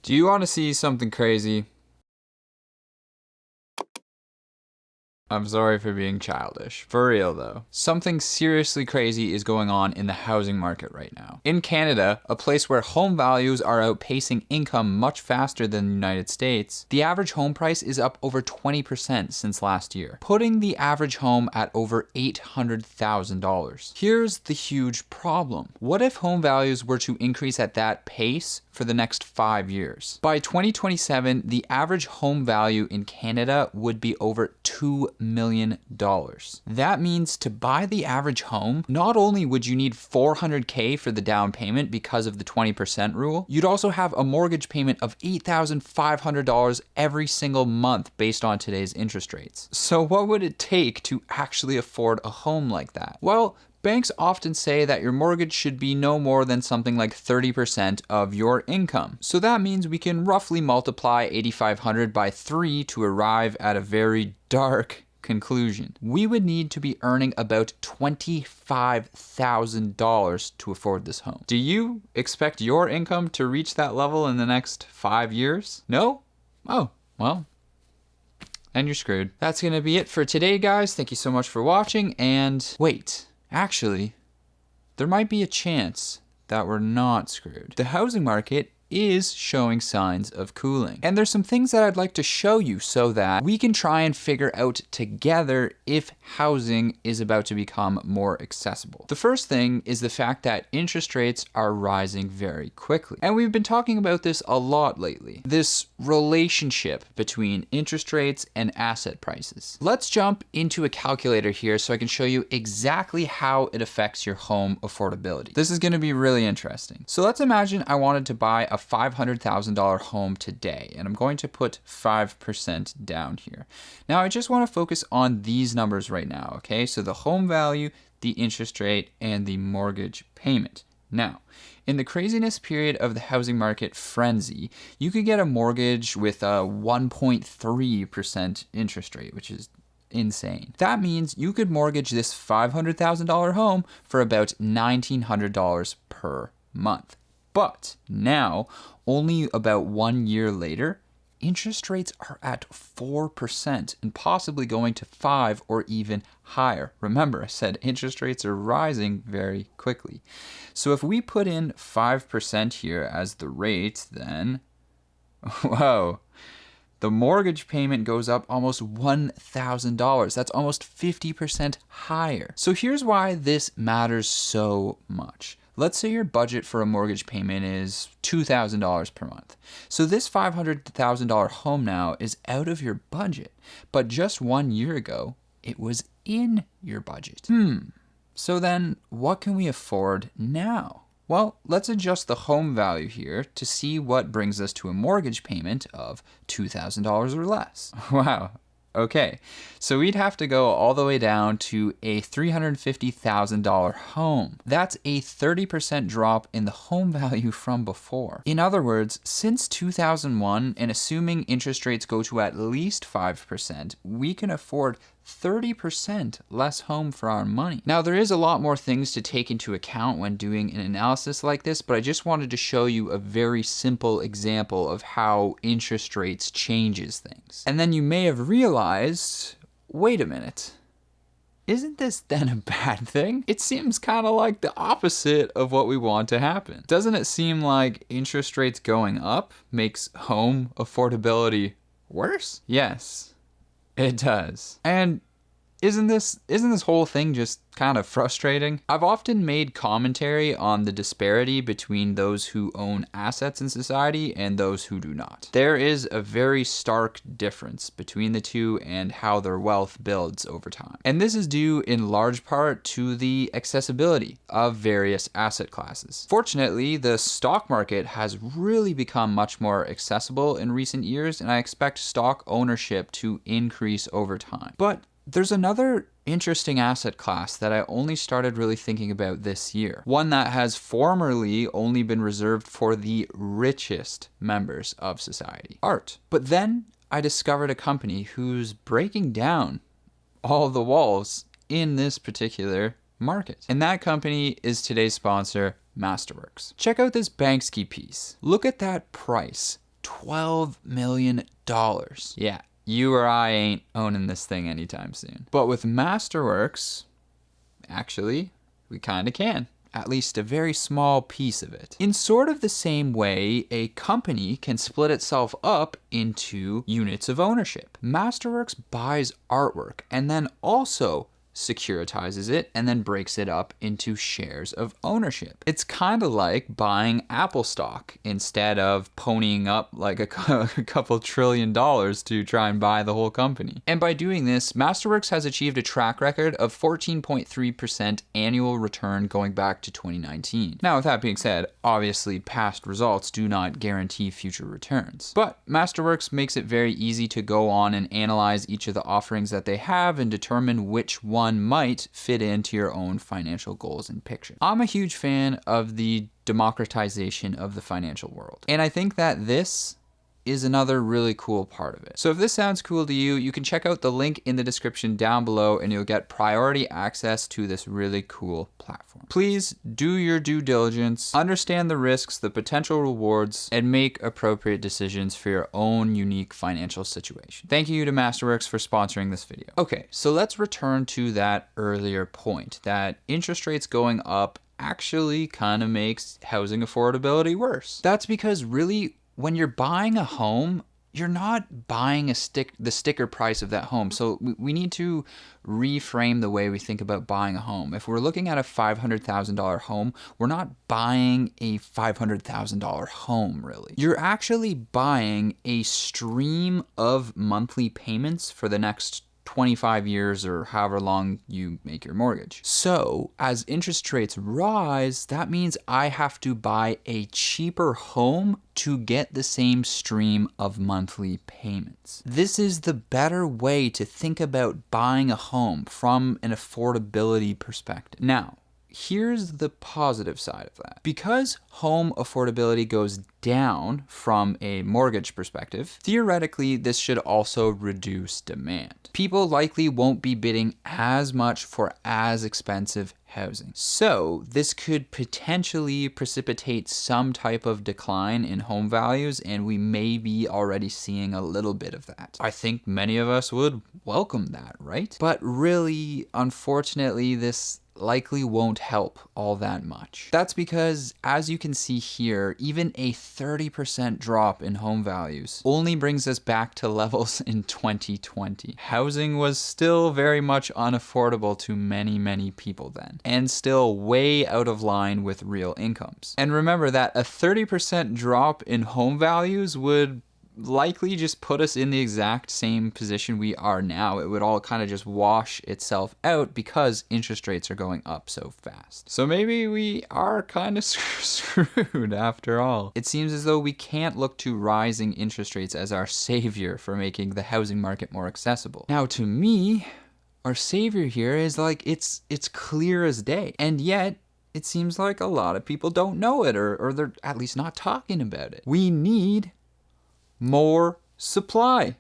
Do you want to see something crazy? I'm sorry for being childish. For real though. Something seriously crazy is going on in the housing market right now. In Canada, a place where home values are outpacing income much faster than the United States, the average home price is up over 20% since last year, putting the average home at over $800,000. Here's the huge problem. What if home values were to increase at that pace for the next 5 years? By 2027, the average home value in Canada would be over $2 million. That means to buy the average home, not only would you need $400K for the down payment because of the 20% rule, you'd also have a mortgage payment of $8,500 every single month based on today's interest rates. So what would it take to actually afford a home like that? Well, banks often say that your mortgage should be no more than something like 30% of your income. So that means we can roughly multiply $8,500 by 3 to arrive at a very dark conclusion. We would need to be earning about $25,000 to afford this home. Do you expect your income to reach that level in the next 5 years? No? Oh, well. And you're screwed. That's gonna be it for today, guys. Thank you so much for watching, and wait. Actually, there might be a chance that we're not screwed. The housing market is showing signs of cooling. And there's some things that I'd like to show you so that we can try and figure out together if housing is about to become more accessible. The first thing is the fact that interest rates are rising very quickly. And we've been talking about this a lot lately. This relationship between interest rates and asset prices. Let's jump into a calculator here so I can show you exactly how it affects your home affordability. This is going to be really interesting. So let's imagine I wanted to buy a $500,000 home today, and I'm going to put 5% down here. Now I just want to focus on these numbers right now, okay? So the home value, the interest rate, and the mortgage payment. Now, in the craziness period of the housing market frenzy, you could get a mortgage with a 1.3% interest rate, which is insane. That means you could mortgage this $500,000 home for about $1,900 per month. But now, only about 1 year later, interest rates are at 4% and possibly going to 5 or even higher. Remember, I said interest rates are rising very quickly. So if we put in 5% here as the rate, then, whoa, the mortgage payment goes up almost $1,000. That's almost 50% higher. So here's why this matters so much. Let's say your budget for a mortgage payment is $2,000 per month. So this $500,000 home now is out of your budget, but just 1 year ago, it was in your budget. So then what can we afford now? Well, let's adjust the home value here to see what brings us to a mortgage payment of $2,000 or less. Wow. Okay, so we'd have to go all the way down to a $350,000 home. That's a 30% drop in the home value from before. In other words, since 2001, and assuming interest rates go to at least 5%, we can afford 30% less home for our money. Now, there is a lot more things to take into account when doing an analysis like this, but I just wanted to show you a very simple example of how interest rates changes things. And then you may have realized, wait a minute, isn't this then a bad thing? It seems kind of like the opposite of what we want to happen. Doesn't it seem like interest rates going up makes home affordability worse? Yes. It does. And isn't this whole thing just kind of frustrating? I've often made commentary on the disparity between those who own assets in society and those who do not. There is a very stark difference between the two and how their wealth builds over time. And this is due in large part to the accessibility of various asset classes. Fortunately, the stock market has really become much more accessible in recent years, and I expect stock ownership to increase over time. But there's another interesting asset class that I only started really thinking about this year. One that has formerly only been reserved for the richest members of society. Art. But then I discovered a company who's breaking down all the walls in this particular market. And that company is today's sponsor, Masterworks. Check out this Banksy piece. Look at that price. $12 million. Yeah, you or I ain't owning this thing anytime soon. But with Masterworks, actually, we kind of can. At least a very small piece of it. In sort of the same way, a company can split itself up into units of ownership. Masterworks buys artwork and then also securitizes it and then breaks it up into shares of ownership. It's kind of like buying Apple stock instead of ponying up like a couple $1 trillion to try and buy the whole company. And by doing this, Masterworks has achieved a track record of 14.3% annual return going back to 2019. Now, with that being said, obviously past results do not guarantee future returns. But Masterworks makes it very easy to go on and analyze each of the offerings that they have and determine which one might fit into your own financial goals and picture. I'm a huge fan of the democratization of the financial world. And I think that this is another really cool part of it. So if this sounds cool to you, you can check out the link in the description down below and you'll get priority access to this really cool platform. Please do your due diligence, understand the risks, the potential rewards, and make appropriate decisions for your own unique financial situation. Thank you to Masterworks for sponsoring this video. Okay, so let's return to that earlier point that interest rates going up actually kind of makes housing affordability worse. That's because really, when you're buying a home, you're not buying the sticker price of that home. So we need to reframe the way we think about buying a home. If we're looking at a $500,000 home, we're not buying a $500,000 home, really. You're actually buying a stream of monthly payments for the next 25 years or however long you make your mortgage. So as interest rates rise, that means I have to buy a cheaper home to get the same stream of monthly payments. This is the better way to think about buying a home from an affordability perspective. Now, here's the positive side of that. Because home affordability goes down from a mortgage perspective, theoretically, this should also reduce demand. People likely won't be bidding as much for as expensive housing. So this could potentially precipitate some type of decline in home values, and we may be already seeing a little bit of that. I think many of us would welcome that, right? But really, unfortunately, this likely won't help all that much. That's because, as you can see here, even a 30% drop in home values only brings us back to levels in 2020. Housing was still very much unaffordable to many, many people then, and still way out of line with real incomes. And remember that a 30% drop in home values would likely just put us in the exact same position we are now. It would all kind of just wash itself out because interest rates are going up so fast. So maybe we are kind of screwed after all. It seems as though we can't look to rising interest rates as our savior for making the housing market more accessible. Now, to me, our savior here is like, it's clear as day. And yet, it seems like a lot of people don't know it, or they're at least not talking about it. We need more supply.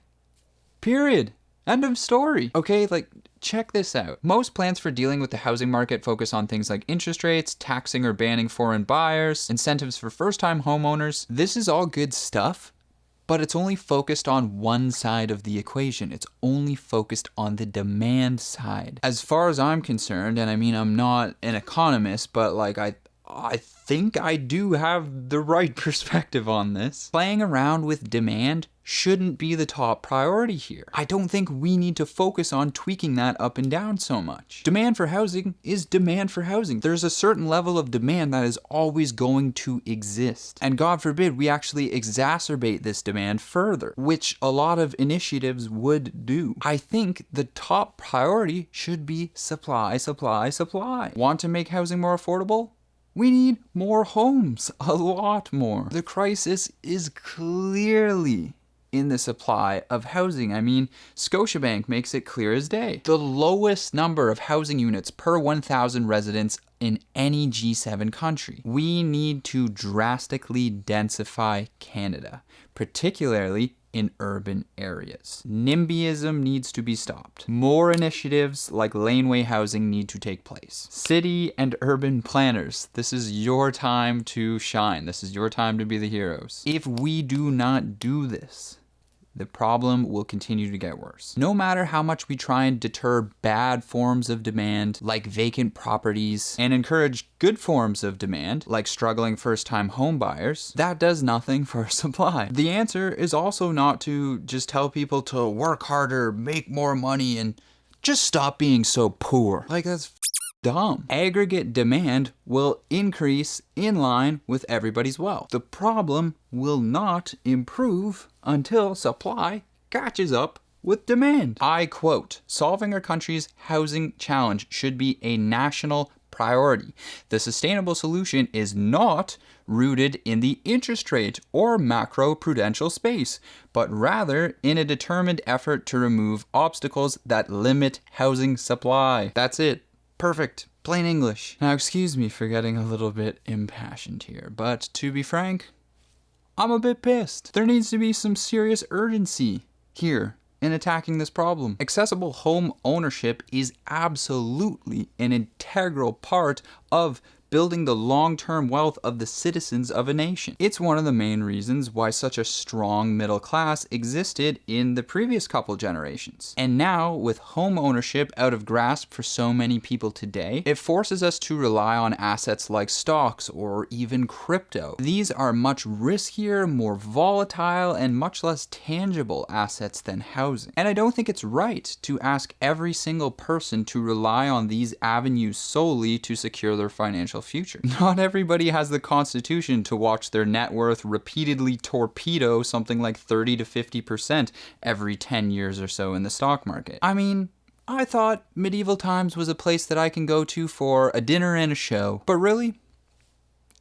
Period. End of story. Okay, like, check this out. Most plans for dealing with the housing market focus on things like interest rates, taxing or banning foreign buyers, incentives for first-time homeowners. This is all good stuff, but it's only focused on one side of the equation. It's only focused on the demand side. As far as I'm concerned, and I mean, I'm not an economist, but like I think I do have the right perspective on this. Playing around with demand shouldn't be the top priority here. I don't think we need to focus on tweaking that up and down so much. Demand for housing is demand for housing. There's a certain level of demand that is always going to exist. And God forbid we actually exacerbate this demand further, which a lot of initiatives would do. I think the top priority should be supply, supply, supply. Want to make housing more affordable? We need more homes, a lot more. The crisis is clearly in the supply of housing. I mean, Scotiabank makes it clear as day. The lowest number of housing units per 1,000 residents in any G7 country. We need to drastically densify Canada, particularly in urban areas. NIMBYism needs to be stopped. More initiatives like laneway housing need to take place. City and urban planners, this is your time to shine. This is your time to be the heroes. If we do not do this, the problem will continue to get worse. No matter how much we try and deter bad forms of demand, like vacant properties, and encourage good forms of demand, like struggling first-time home buyers, that does nothing for supply. The answer is also not to just tell people to work harder, make more money, and just stop being so poor. Like, that's dumb. Aggregate demand will increase in line with everybody's wealth. The problem will not improve until supply catches up with demand. I quote, "Solving our country's housing challenge should be a national priority. The sustainable solution is not rooted in the interest rate or macro-prudential space, but rather in a determined effort to remove obstacles that limit housing supply." That's it. Perfect. Plain English. Now, excuse me for getting a little bit impassioned here, but to be frank, I'm a bit pissed. There needs to be some serious urgency here in attacking this problem. Accessible home ownership is absolutely an integral part of building the long-term wealth of the citizens of a nation. It's one of the main reasons why such a strong middle class existed in the previous couple generations. And now, with home ownership out of grasp for so many people today, it forces us to rely on assets like stocks or even crypto. These are much riskier, more volatile, and much less tangible assets than housing. And I don't think it's right to ask every single person to rely on these avenues solely to secure their financial future. Not everybody has the constitution to watch their net worth repeatedly torpedo something like 30 to 50% every 10 years or so in the stock market. I mean, I thought medieval times was a place that I can go to for a dinner and a show, but really,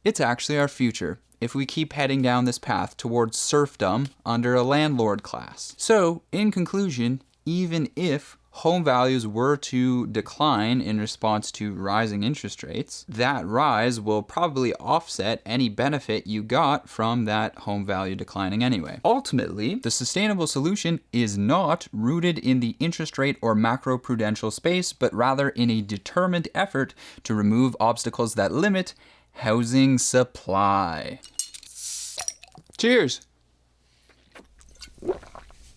it's actually our future if we keep heading down this path towards serfdom under a landlord class. So, in conclusion, even if home values were to decline in response to rising interest rates, that rise will probably offset any benefit you got from that home value declining anyway. Ultimately, the sustainable solution is not rooted in the interest rate or macro-prudential space, but rather in a determined effort to remove obstacles that limit housing supply. Cheers!